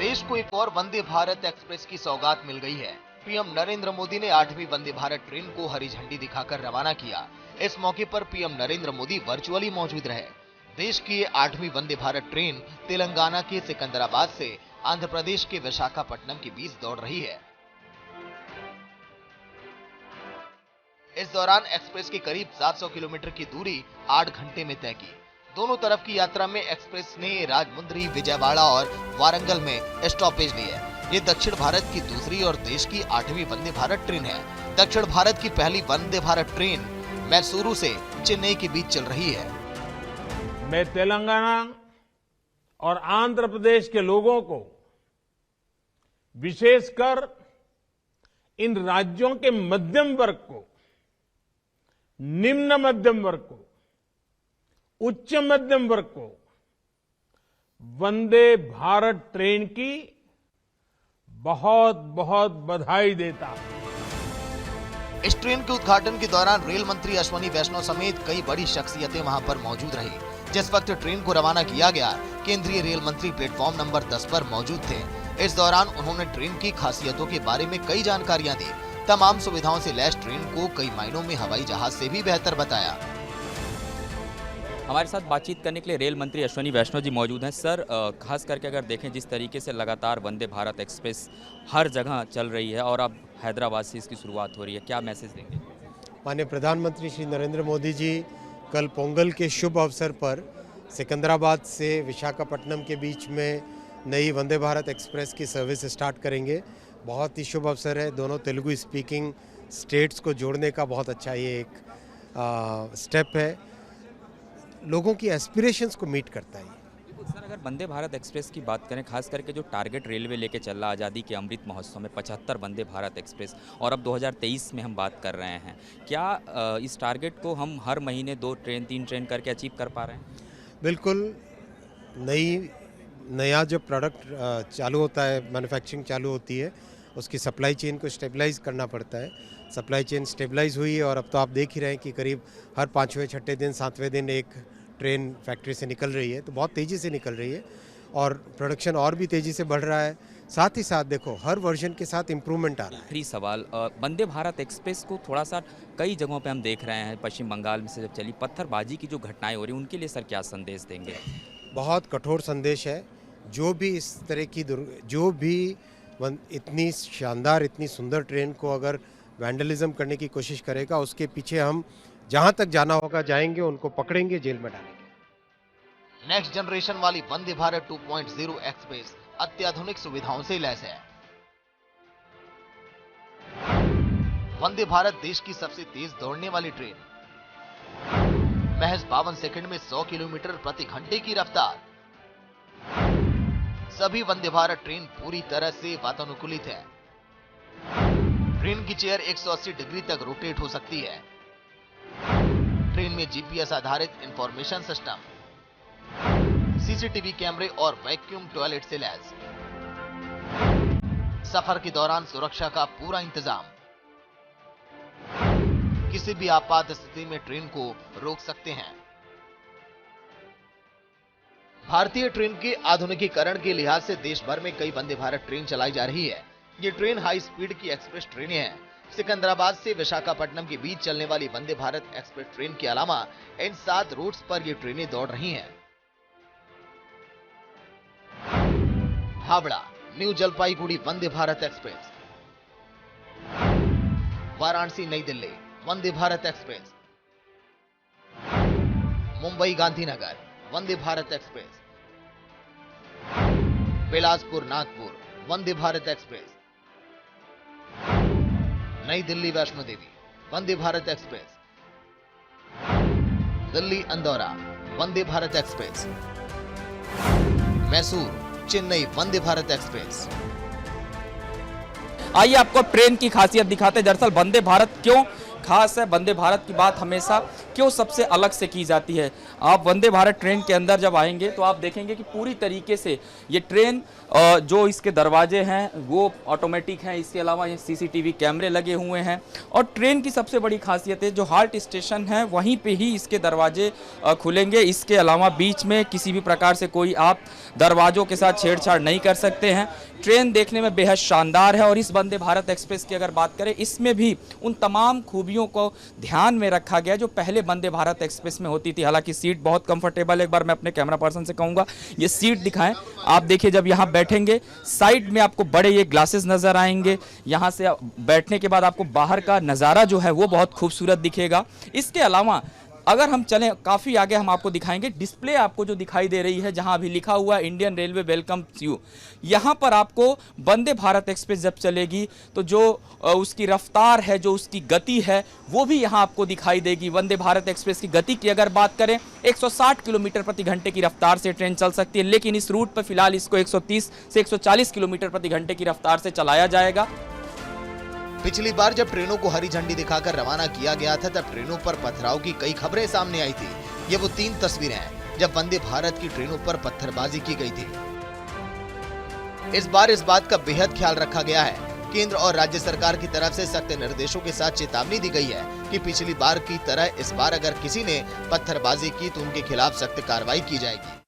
देश को एक और वंदे भारत एक्सप्रेस की सौगात मिल गई है। पीएम नरेंद्र मोदी ने 8वीं वंदे भारत ट्रेन को हरी झंडी दिखाकर रवाना किया। इस मौके पर पीएम नरेंद्र मोदी वर्चुअली मौजूद रहे। देश की ये 8वीं वंदे भारत ट्रेन तेलंगाना के सिकंदराबाद से आंध्र प्रदेश के विशाखापट्टनम के बीच दौड़ रही है। इस दौरान एक्सप्रेस की करीब 700 किलोमीटर की दूरी 8 घंटे में तय की। दोनों तरफ की यात्रा में एक्सप्रेस ने राजमुंद्री, विजयवाड़ा और वारंगल में स्टॉपेज लिए। ये दक्षिण भारत की दूसरी और देश की 8वीं वंदे भारत ट्रेन है। दक्षिण भारत की पहली वंदे भारत ट्रेन मैसूरू से चेन्नई के बीच चल रही है। मैं तेलंगाना और आंध्र प्रदेश के लोगों को, विशेषकर इन राज्यों के मध्यम वर्ग को, निम्न मध्यम वर्ग को, उच्च मध्यम वर्ग को वंदे भारत ट्रेन की बहुत बहुत बधाई देता हूं। इस ट्रेन के उद्घाटन के दौरान रेल मंत्री अश्विनी वैष्णव समेत कई बड़ी शख्सियतें वहां पर मौजूद रही। जिस वक्त ट्रेन को रवाना किया गया, केंद्रीय रेल मंत्री प्लेटफॉर्म नंबर 10 पर मौजूद थे। इस दौरान उन्होंने ट्रेन की खासियतों के बारे में कई जानकारियां दी। तमाम सुविधाओं से लैस ट्रेन को कई मायनों में हवाई जहाज से भी बेहतर बताया। हमारे साथ बातचीत करने के लिए रेल मंत्री अश्विनी वैष्णव जी मौजूद हैं। सर, खास करके अगर देखें जिस तरीके से लगातार वंदे भारत एक्सप्रेस हर जगह चल रही है और अब हैदराबाद से इसकी शुरुआत हो रही है, क्या मैसेज देंगे? माननीय प्रधानमंत्री श्री नरेंद्र मोदी जी कल पोंगल के शुभ अवसर पर सिकंदराबाद से विशाखापट्टनम के बीच में नई वंदे भारत एक्सप्रेस की सर्विस स्टार्ट करेंगे। बहुत ही शुभ अवसर है। दोनों तेलुगु स्पीकिंग स्टेट्स को जोड़ने का बहुत अच्छा ये एक स्टेप है। लोगों की एस्पिरेशंस को मीट करता है। सर, अगर वंदे भारत एक्सप्रेस की बात करें, खास करके जो टारगेट रेलवे लेके चल रहा आज़ादी के अमृत महोत्सव में 75 वंदे भारत एक्सप्रेस और अब 2023 में हम बात कर रहे हैं, क्या इस टारगेट को हम हर महीने 2 ट्रेन 3 ट्रेन करके अचीव कर पा रहे हैं? बिल्कुल। नया जब प्रोडक्ट चालू होता है, मैन्युफैक्चरिंग चालू होती है, उसकी सप्लाई चेन को स्टेबलाइज करना पड़ता है। सप्लाई चेन स्टेबलाइज हुई है और अब तो आप देख ही रहे हैं कि करीब हर 5वें 6ठे दिन 7वें दिन एक ट्रेन फैक्ट्री से निकल रही है। तो बहुत तेज़ी से निकल रही है और प्रोडक्शन और भी तेज़ी से बढ़ रहा है। साथ ही साथ देखो हर वर्जन के साथ इम्प्रूवमेंट आ रहा है। आखिरी सवाल, वंदे भारत एक्सप्रेस को थोड़ा सा कई जगहों पे हम देख रहे हैं, पश्चिम बंगाल में से जब चली पत्थरबाजी की जो घटनाएं हो रही हैं, उनके लिए सर क्या संदेश देंगे? बहुत कठोर संदेश है। जो भी इस तरह की जो भी इतनी शानदार, इतनी सुंदर ट्रेन को अगर वैंडलिज्म करने की कोशिश करेगा, उसके पीछे हम जहां तक जाना होगा जाएंगे, उनको पकड़ेंगे, जेल में डालेंगे। नेक्स्ट जनरेशन वाली वंदे भारत 2.0 एक्सप्रेस अत्याधुनिक सुविधाओं से लैस है। वंदे भारत देश की सबसे तेज दौड़ने वाली ट्रेन, महज 52 सेकंड में 100 किलोमीटर प्रति घंटे की रफ्तार। सभी वंदे भारत ट्रेन पूरी तरह से वातानुकूलित है। ट्रेन की चेयर 180 डिग्री तक रोटेट हो सकती है। ट्रेन में जीपीएस आधारित इंफॉर्मेशन सिस्टम, सीसीटीवी कैमरे और वैक्यूम टॉयलेट से लैस। सफर के दौरान सुरक्षा का पूरा इंतजाम। किसी भी आपात स्थिति में ट्रेन को रोक सकते हैं। भारतीय ट्रेन के आधुनिकीकरण के लिहाज से देश भर में कई वंदे भारत ट्रेन चलाई जा रही है। ये ट्रेन हाई स्पीड की एक्सप्रेस ट्रेनें हैं। सिकंदराबाद से विशाखापट्टनम के बीच चलने वाली वंदे भारत एक्सप्रेस ट्रेन के अलावा इन 7 रूट्स पर ये ट्रेनें दौड़ रही हैं। हावड़ा न्यू जलपाईगुड़ी वंदे भारत एक्सप्रेस, वाराणसी नई Delhi Vande Bharat express, Mumbai Gandhinagar Vande Bharat express, Bilaspur Nagpur Vande Bharat express, नई Delhi Vaishno Devi Vande Bharat express, Delhi Andaura Vande Bharat express, Mysore Chennai Vande Bharat express. आइए आपको ट्रेन की खासियत दिखाते हैं। दरअसल वंदे भारत क्यों खास है, वंदे भारत की बात हमेशा क्यों सबसे अलग से की जाती है। आप वंदे भारत ट्रेन के अंदर जब आएंगे तो आप देखेंगे कि पूरी तरीके से ये ट्रेन जो इसके दरवाजे हैं वो ऑटोमेटिक हैं, इसके अलावा ये सीसीटीवी कैमरे लगे हुए हैं। और ट्रेन की सबसे बड़ी खासियत है जो हाल्ट स्टेशन है वहीं पे ही इसके दरवाजे खुलेंगे। इसके अलावा बीच में किसी भी प्रकार से कोई आप दरवाजों के साथ छेड़छाड़ नहीं कर सकते हैं। ट्रेन देखने में बेहद शानदार है और इस वंदे भारत एक्सप्रेस की अगर बात करें इसमें भी उन तमाम खूबियों को ध्यान में रखा गया जो पहले वंदे भारत एक्सप्रेस में होती थी। हालांकि सीट बहुत कंफर्टेबल है। एक बार मैं अपने कैमरा पर्सन से कहूँगा ये सीट दिखाएं। आप देखिए जब यहाँ बैठेंगे साइड में आपको बड़े ये ग्लासेस नज़र आएंगे। यहाँ से बैठने के बाद आपको बाहर का नज़ारा जो है वो बहुत खूबसूरत दिखेगा। इसके अलावा अगर हम चलें काफ़ी आगे हम आपको दिखाएंगे डिस्प्ले आपको जो दिखाई दे रही है जहां अभी लिखा हुआ है इंडियन रेलवे वेलकम्स यू। यहां पर आपको वंदे भारत एक्सप्रेस जब चलेगी तो जो उसकी रफ्तार है, जो उसकी गति है वो भी यहां आपको दिखाई देगी। वंदे भारत एक्सप्रेस की गति की अगर बात करें 160 किलोमीटर प्रति घंटे की रफ्तार से ट्रेन चल सकती है, लेकिन इस रूट पर फिलहाल इसको 130 से 140 किलोमीटर प्रति घंटे की रफ्तार से चलाया जाएगा। पिछली बार जब ट्रेनों को हरी झंडी दिखाकर रवाना किया गया था तब ट्रेनों पर पथराव की कई खबरें सामने आई थी। ये वो 3 तस्वीरें हैं जब वंदे भारत की ट्रेनों पर पत्थरबाजी की गई थी। इस बार इस बात का बेहद ख्याल रखा गया है। केंद्र और राज्य सरकार की तरफ से सख्त निर्देशों के साथ चेतावनी दी गई है कि पिछली बार की तरह इस बार अगर किसी ने पत्थरबाजी की तो उनके खिलाफ सख्त कार्रवाई की जाएगी।